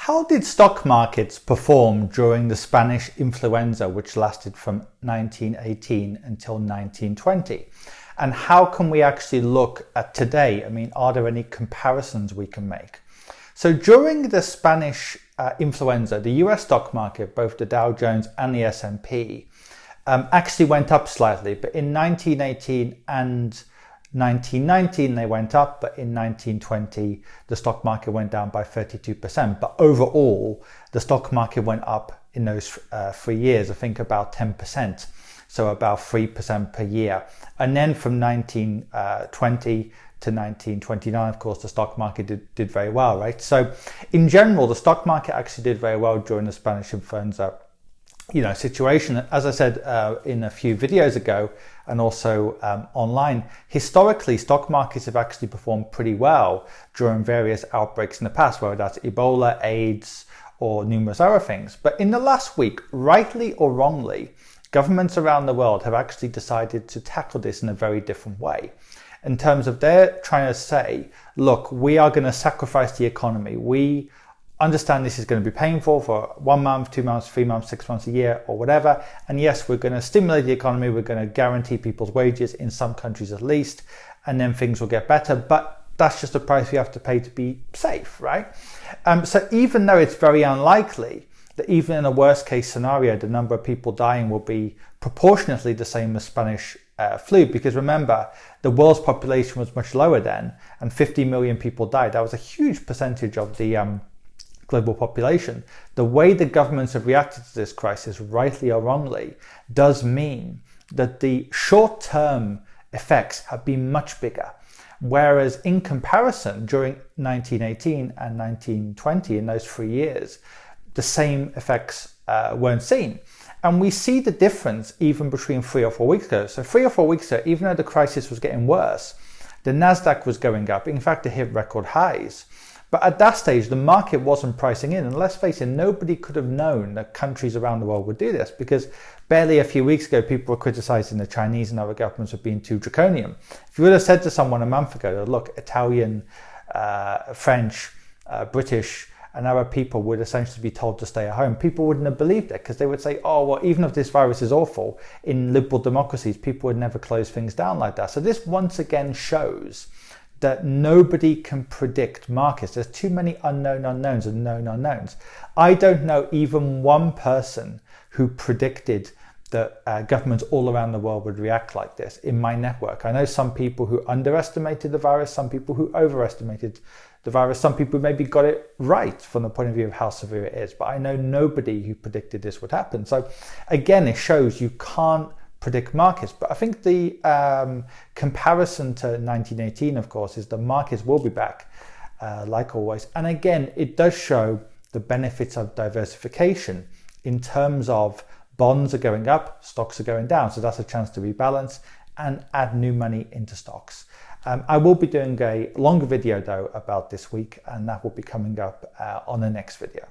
How did stock markets perform during the Spanish influenza, which lasted from 1918 until 1920? And how can we actually look at today? I mean, are there any comparisons we can make? So during the Spanish influenza, the US stock market, both the Dow Jones and the S&P, actually went up slightly, but in 1918 and 1919 they went up, but in 1920 the stock market went down by 32%. But overall, the stock market went up in those 3 years, I think about 10%, so about 3% per year. And then from 1920 to 1929, of course, the stock market did very well, right? So in general, the stock market actually did very well during the Spanish influenza situation. As I said in a few videos ago, and also online, historically, stock markets have actually performed pretty well during various outbreaks in the past, whether that's Ebola, AIDS, or numerous other things. But in the last week, rightly or wrongly, governments around the world have actually decided to tackle this in a very different way. In terms of they're trying to say, look, we are going to sacrifice the economy. We understand this is going to be painful for 1 month, 2 months, 3 months, 6 months, a year, or whatever. And yes, we're going to stimulate the economy. We're going to guarantee people's wages in some countries at least, and then things will get better. But that's just the price we have to pay to be safe, right? So even though it's very unlikely that even in a worst case scenario, the number of people dying will be proportionately the same as Spanish flu, because remember, the world's population was much lower then, and 50 million people died. That was a huge percentage of the global population. The way the governments have reacted to this crisis, rightly or wrongly, does mean that the short-term effects have been much bigger. Whereas in comparison, during 1918 and 1920, in those 3 years, the same effects weren't seen. And we see the difference even between 3 or 4 weeks ago. So 3 or 4 weeks ago, even though the crisis was getting worse, the Nasdaq was going up. In fact, it hit record highs. But at that stage, the market wasn't pricing in. And let's face it, nobody could have known that countries around the world would do this, because barely a few weeks ago, people were criticizing the Chinese and other governments for being too draconian. If you would have said to someone a month ago that, look, Italian, French, British, and other people would essentially be told to stay at home, people wouldn't have believed it, because they would say, oh, well, even if this virus is awful, in liberal democracies, people would never close things down like that. So this once again shows that nobody can predict markets. There's too many unknown unknowns and known unknowns. I don't know even one person who predicted that governments all around the world would react like this in my network. I know some people who underestimated the virus, some people who overestimated the virus, some people maybe got it right from the point of view of how severe it is, but I know nobody who predicted this would happen. So again, it shows you can't predict markets. But I think the comparison to 1918, of course, is the markets will be back like always. And again, it does show the benefits of diversification in terms of bonds are going up, stocks are going down. So that's a chance to rebalance and add new money into stocks. I will be doing a longer video though about this week, and that will be coming up on the next video.